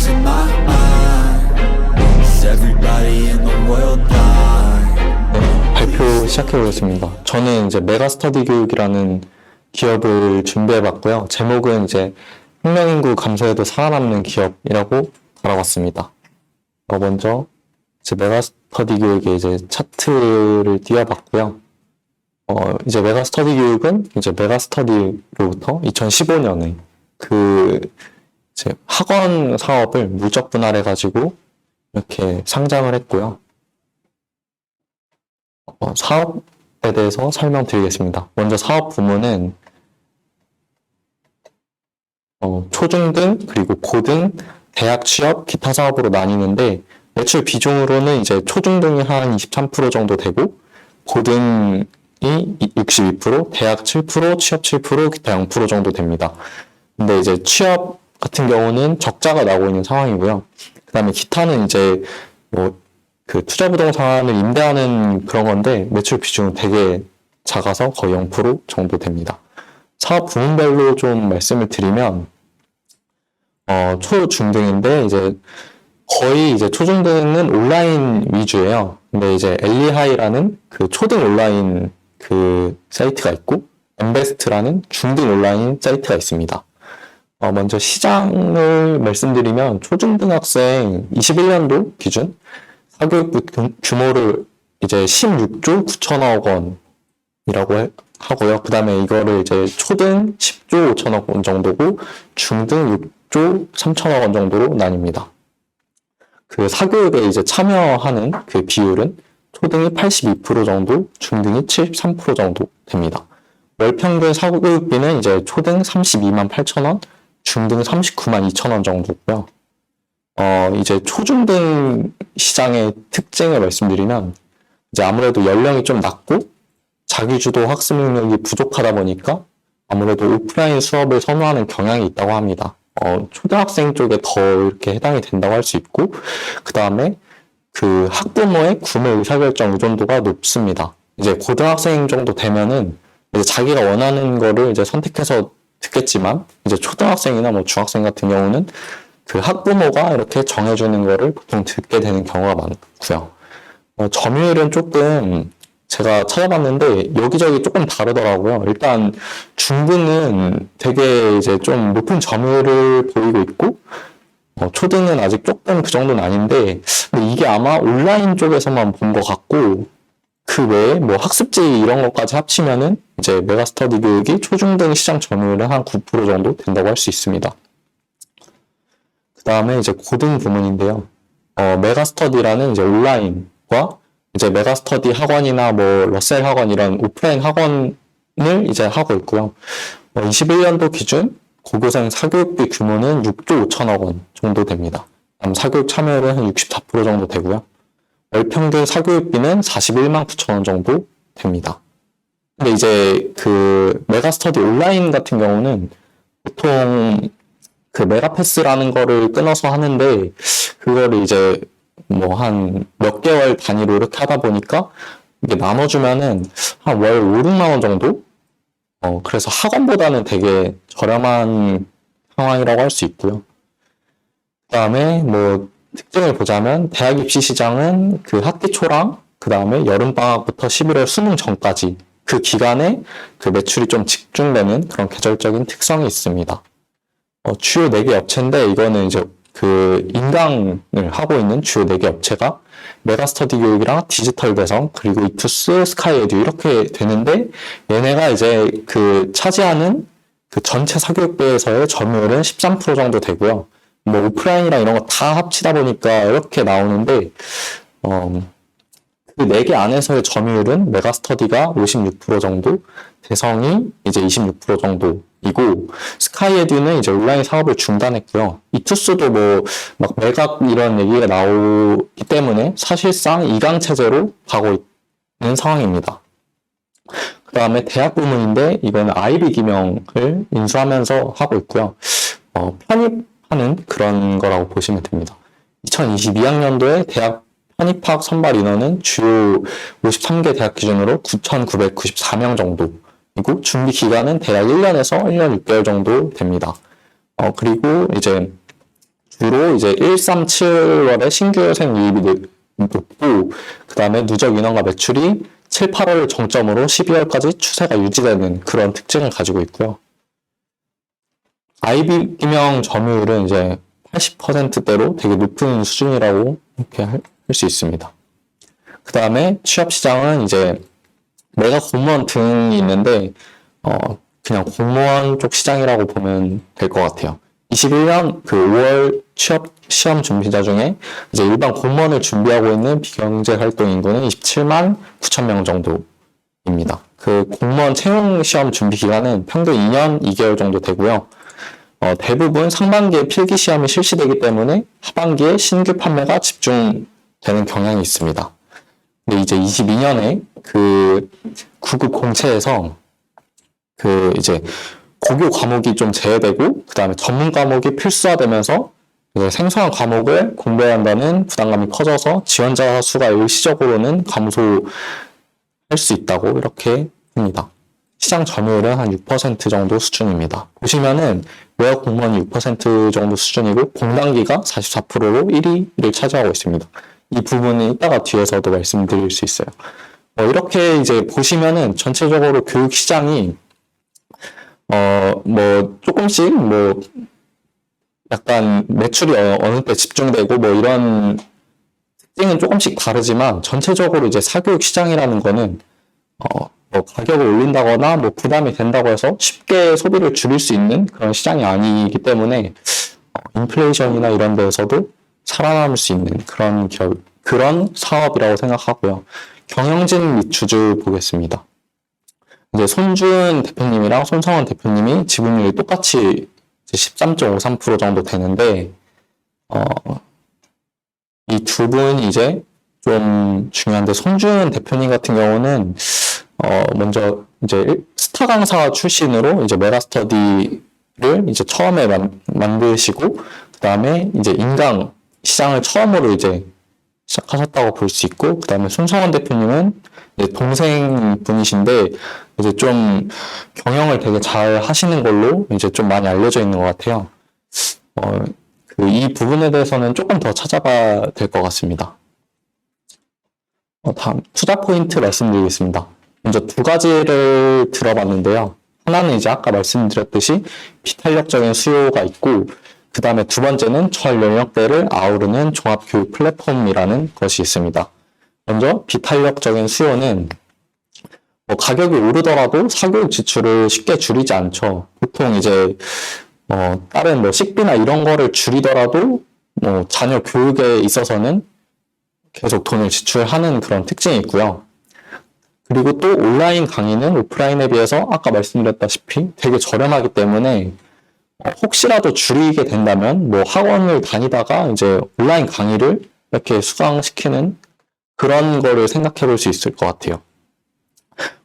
losing my mind. Is everybody in the world blind? 발표 시작해보겠습니다. 저는 이제 메가스터디 교육이라는 기업을 준비해봤고요. 제목은 이제 혁명인구 감소에도 살아남는 기업이라고 달아봤습니다. 먼저 이제 메가스터디 교육의 이제 차트를 띄워봤고요. 이제 메가스터디 교육은 이제 메가스터디로부터 2015년에 이제 학원 사업을 물적 분할해가지고 이렇게 상장을 했고요. 사업에 대해서 설명드리겠습니다. 먼저 사업 부문은 초중등 그리고 고등, 대학 취업, 기타 사업으로 나뉘는데 매출 비중으로는 이제 초중등이 한 23% 정도 되고 고등이 62%, 대학 7%, 취업 7%, 기타 0% 정도 됩니다. 근데 이제 취업 같은 경우는 적자가 나고 있는 상황이고요. 그 다음에 기타는 이제 투자부동산을 임대하는 그런 건데 매출 비중은 되게 작아서 거의 0% 정도 됩니다. 사업 부문별로 좀 말씀을 드리면 초중등인데 이제 거의 이제 초중등은 온라인 위주예요. 근데 이제 엘리하이라는 그 초등 온라인 그 사이트가 있고 엠베스트라는 중등 온라인 사이트가 있습니다. 먼저 시장을 말씀드리면 초중등 학생 21년도 기준 사교육부 규모를 이제 16조 9천억 원이라고 하고요. 그 다음에 이거를 이제 초등 10조 5천억 원 정도고 중등 6조 3천억 원 정도로 나뉩니다. 그 사교육에 이제 참여하는 그 비율은 초등이 82% 정도, 중등이 73% 정도 됩니다. 월 평균 사교육비는 이제 초등 32만 8천 원, 중등 39만 2천 원 정도고요. 이제 초중등 시장의 특징을 말씀드리면 이제 아무래도 연령이 좀 낮고 자기주도 학습 능력이 부족하다 보니까 아무래도 오프라인 수업을 선호하는 경향이 있다고 합니다. 초등학생 쪽에 더 이렇게 해당이 된다고 할 수 있고, 그 다음에 그 학부모의 구매 의사결정 의존도가 높습니다. 이제 고등학생 정도 되면은 이제 자기가 원하는 거를 이제 선택해서 듣겠지만, 이제 초등학생이나 뭐 중학생 같은 경우는 그 학부모가 이렇게 정해주는 거를 보통 듣게 되는 경우가 많고요. 점유율은 조금 제가 찾아봤는데 여기저기 조금 다르더라고요. 일단 중등은 되게 이제 좀 높은 점유율을 보이고 있고 초등은 아직 조금 그 정도는 아닌데 근데 이게 아마 온라인 쪽에서만 본 것 같고 그 외에 뭐 학습지 이런 것까지 합치면은 이제 메가스터디 교육이 초중등 시장 점유율은 한 9% 정도 된다고 할 수 있습니다. 그 다음에 이제 고등 부문인데요. 메가스터디라는 이제 온라인과 이제 메가스터디 학원이나 뭐 러셀 학원 이런 오프라인 학원을 이제 하고 있고요. 21년도 기준 고교생 사교육비 규모는 6조 5천억 원 정도 됩니다. 사교육 참여율은 한 64% 정도 되고요. 월 평균 사교육비는 41만 9천 원 정도 됩니다. 근데 이제 그 메가스터디 온라인 같은 경우는 보통 그 메가패스라는 거를 끊어서 하는데 그거를 이제 뭐 한 몇 개월 단위로 이렇게 하다 보니까 이게 나눠주면은 한 월 5, 6만 원 정도? 그래서 학원보다는 되게 저렴한 상황이라고 할 수 있고요. 그 다음에 뭐 특징을 보자면 대학 입시 시장은 그 학기 초랑 그 다음에 여름방학부터 11월 수능 전까지 그 기간에 그 매출이 좀 집중되는 그런 계절적인 특성이 있습니다. 주요 4개 업체인데 이거는 이제 그 인강을 하고 있는 주요 4개 업체가 메가스터디 교육이랑 디지털 대성 그리고 이투스, 스카이에듀 이렇게 되는데 얘네가 이제 그 차지하는 그 전체 사교육비에서의 점유율은 13% 정도 되고요. 뭐 오프라인이랑 이런 거 다 합치다 보니까 이렇게 나오는데 그 4개 안에서의 점유율은 메가스터디가 56% 정도, 대성이 이제 26% 정도이고, 스카이에듀는 이제 온라인 사업을 중단했고요. 이투스도 뭐, 막 매각 이런 얘기가 나오기 때문에 사실상 2강 체제로 가고 있는 상황입니다. 그 다음에 대학 부문인데, 이거는 아이비 기명을 인수하면서 하고 있고요. 편입하는 그런 거라고 보시면 됩니다. 2022학년도에 대학 편입학 선발 인원은 주요 53개 대학 기준으로 9,994명 정도이고 준비 기간은 대략 1년에서 1년 6개월 정도 됩니다. 그리고 이제 주로 이제 1-3-7월에 신규생 유입이 높고, 그 다음에 누적 인원과 매출이 7-8월 정점으로 12월까지 추세가 유지되는 그런 특징을 가지고 있고요. IB형 점유율은 이제 80%대로 되게 높은 수준이라고 이렇게 할 수 있습니다. 그 다음에 취업시장은 이제 내가 공무원 등이 있는데, 그냥 공무원 쪽 시장이라고 보면 될 것 같아요. 21년 그 5월 취업 시험 준비자 중에 이제 일반 공무원을 준비하고 있는 비경제 활동 인구는 27만 9천 명 정도입니다. 그 공무원 채용 시험 준비 기간은 평균 2년 2개월 정도 되고요. 대부분 상반기에 필기 시험이 실시되기 때문에 하반기에 신규 판매가 집중되는 경향이 있습니다. 근데 이제 22년에 그 9급 공채에서 그 이제 고교 과목이 좀 제외되고, 그 다음에 전문 과목이 필수화되면서 이제 생소한 과목을 공부해야 한다는 부담감이 커져서 지원자 수가 일시적으로는 감소할 수 있다고 이렇게 봅니다. 시장 점유율은 한 6% 정도 수준입니다. 보시면은 외역 공무원이 6% 정도 수준이고 공단기가 44%로 1위를 차지하고 있습니다. 이 부분은 이따가 뒤에서도 말씀드릴 수 있어요. 이렇게 이제 보시면은 전체적으로 교육 시장이 조금씩 약간 매출이 어느 때 집중되고 이런 특징은 조금씩 다르지만 전체적으로 이제 사교육 시장이라는 거는 가격을 올린다거나 부담이 된다고 해서 쉽게 소비를 줄일 수 있는 그런 시장이 아니기 때문에 인플레이션이나 이런 데에서도 살아남을 수 있는 그런 사업이라고 생각하고요. 경영진 및 주주 보겠습니다. 이제 손준 대표님이랑 손성원 대표님이 지분율이 똑같이 13.53% 정도 되는데, 이 두 분이 이제 좀 중요한데, 손준 대표님 같은 경우는, 먼저 이제 스타 강사 출신으로 이제 메가스터디를 이제 처음에 만드시고, 그 다음에 이제 인강 시장을 처음으로 이제 시작하셨다고 볼 수 있고, 그 다음에 손성원 대표님은 이제 동생 분이신데, 이제 좀 경영을 되게 잘 하시는 걸로 이제 좀 많이 알려져 있는 것 같아요. 이 부분에 대해서는 조금 더 찾아봐야 될 것 같습니다. 다음 투자 포인트 말씀드리겠습니다. 먼저 두 가지를 들어봤는데요. 하나는 이제 아까 말씀드렸듯이 비탄력적인 수요가 있고, 그 다음에 두 번째는 전 연령대를 아우르는 종합교육 플랫폼이라는 것이 있습니다. 먼저 비탄력적인 수요는 가격이 오르더라도 사교육 지출을 쉽게 줄이지 않죠. 보통 이제 다른 식비나 이런 거를 줄이더라도 자녀 교육에 있어서는 계속 돈을 지출하는 그런 특징이 있고요. 그리고 또 온라인 강의는 오프라인에 비해서 아까 말씀드렸다시피 되게 저렴하기 때문에 혹시라도 줄이게 된다면 학원을 다니다가 이제 온라인 강의를 이렇게 수강시키는 그런 거를 생각해 볼 수 있을 것 같아요.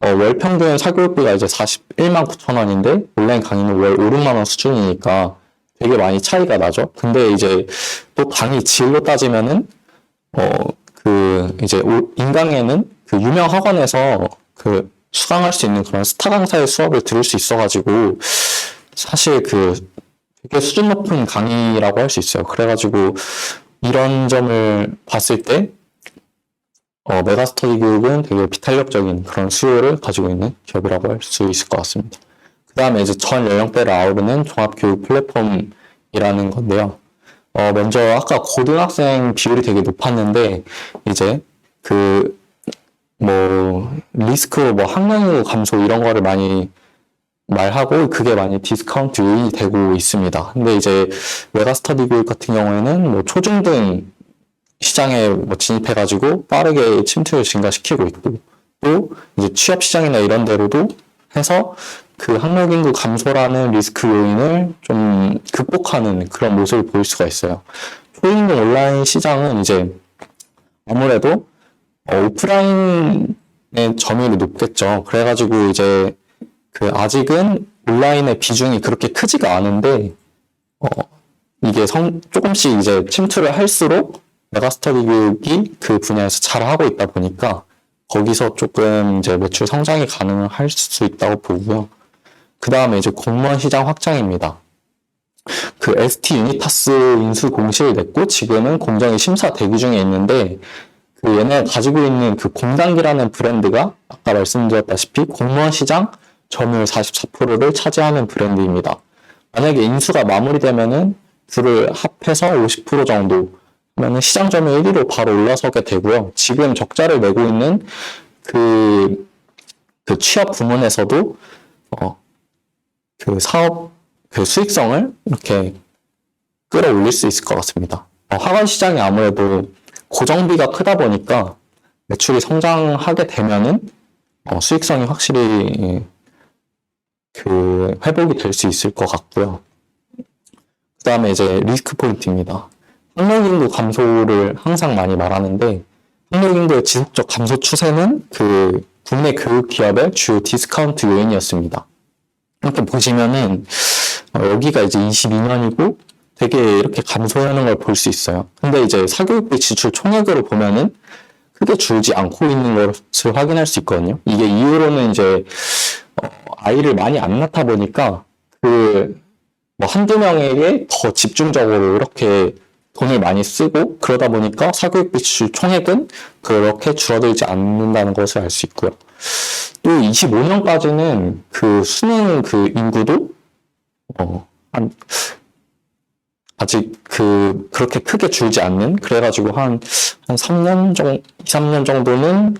월 평균 사교육비가 이제 41만 9천 원인데 온라인 강의는 월 5, 6만 원 수준이니까 되게 많이 차이가 나죠. 근데 이제 또 강의 질로 따지면은 이제 인강에는 그 유명 학원에서 그 수강할 수 있는 그런 스타 강사의 수업을 들을 수 있어가지고 사실 되게 수준 높은 강의라고 할 수 있어요. 그래가지고 이런 점을 봤을 때 메가스터디 교육은 되게 비탄력적인 그런 수요를 가지고 있는 기업이라고 할 수 있을 것 같습니다. 그 다음에 이제 전 연령대를 아우르는 종합교육 플랫폼이라는 건데요. 먼저 아까 고등학생 비율이 되게 높았는데, 이제 리스크, 학령 감소 이런 거를 많이 말하고 그게 많이 디스카운트 요인이 되고 있습니다. 근데 이제 메가스터디 교육 같은 경우에는 초중등 시장에 진입해가지고 빠르게 침투를 증가시키고 있고, 또 이제 취업 시장이나 이런 데로도 해서 그 학력 인구 감소라는 리스크 요인을 좀 극복하는 그런 모습을 보일 수가 있어요. 초중등 온라인 시장은 이제 아무래도 오프라인의 점유율이 높겠죠. 그래가지고 이제 아직은 온라인의 비중이 그렇게 크지가 않은데, 이게 조금씩 이제 침투를 할수록 메가스터디 교육이 그 분야에서 잘 하고 있다 보니까 거기서 조금 이제 매출 성장이 가능할 수 있다고 보고요. 그 다음에 이제 공무원 시장 확장입니다. 그 ST 유니타스 인수 공시를 냈고 지금은 공정위 심사 대기 중에 있는데 그 얘네가 가지고 있는 그 공단기라는 브랜드가 아까 말씀드렸다시피 공무원 시장 점유율 44%를 차지하는 브랜드입니다. 만약에 인수가 마무리되면은 둘을 합해서 50% 정도 하면은 시장 점유율 1위로 바로 올라서게 되고요. 지금 적자를 내고 있는 그 취업 부문에서도 그 사업 그 수익성을 이렇게 끌어올릴 수 있을 것 같습니다. 학원 시장이 아무래도 고정비가 크다 보니까 매출이 성장하게 되면은 수익성이 확실히 그 회복이 될 수 있을 것 같고요. 그 다음에 이제 리스크 포인트입니다. 학력인구 감소를 항상 많이 말하는데 학력인구의 지속적 감소 추세는 그 국내 교육 기업의 주요 디스카운트 요인이었습니다. 이렇게 보시면은 여기가 이제 22년이고 되게 이렇게 감소하는 걸 볼 수 있어요. 근데 이제 사교육비 지출 총액으로 보면은 크게 줄지 않고 있는 것을 확인할 수 있거든요. 이게 이후로는 이제 아이를 많이 안 낳다 보니까 그 뭐 한두 명에게 더 집중적으로 이렇게 돈을 많이 쓰고 그러다 보니까 사교육비 지출 총액은 그렇게 줄어들지 않는다는 것을 알 수 있고요. 또 25년까지는 그 수능 그 인구도 아직 그렇게 크게 줄지 않는, 그래가지고 한 3년 정도, 2, 3년 정도는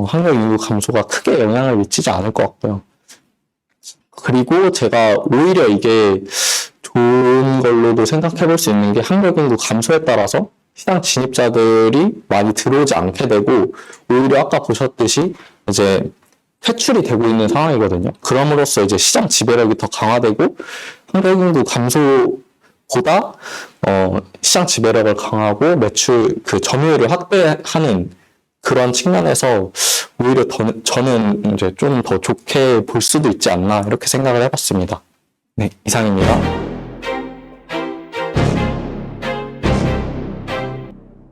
학력 인구 감소가 크게 영향을 미치지 않을 것 같고요. 그리고 제가 오히려 이게 좋은 걸로도 생각해 볼 수 있는 게 학력 인구 감소에 따라서 시장 진입자들이 많이 들어오지 않게 되고, 오히려 아까 보셨듯이 이제 퇴출이 되고 있는 상황이거든요. 그럼으로써 이제 시장 지배력이 더 강화되고, 학력 인구 감소보다 시장 지배력을 강화하고 매출 그 점유율을 확대하는 그런 측면에서 오히려 저는 이제 좀 더 좋게 볼 수도 있지 않나 이렇게 생각을 해봤습니다. 네, 이상입니다.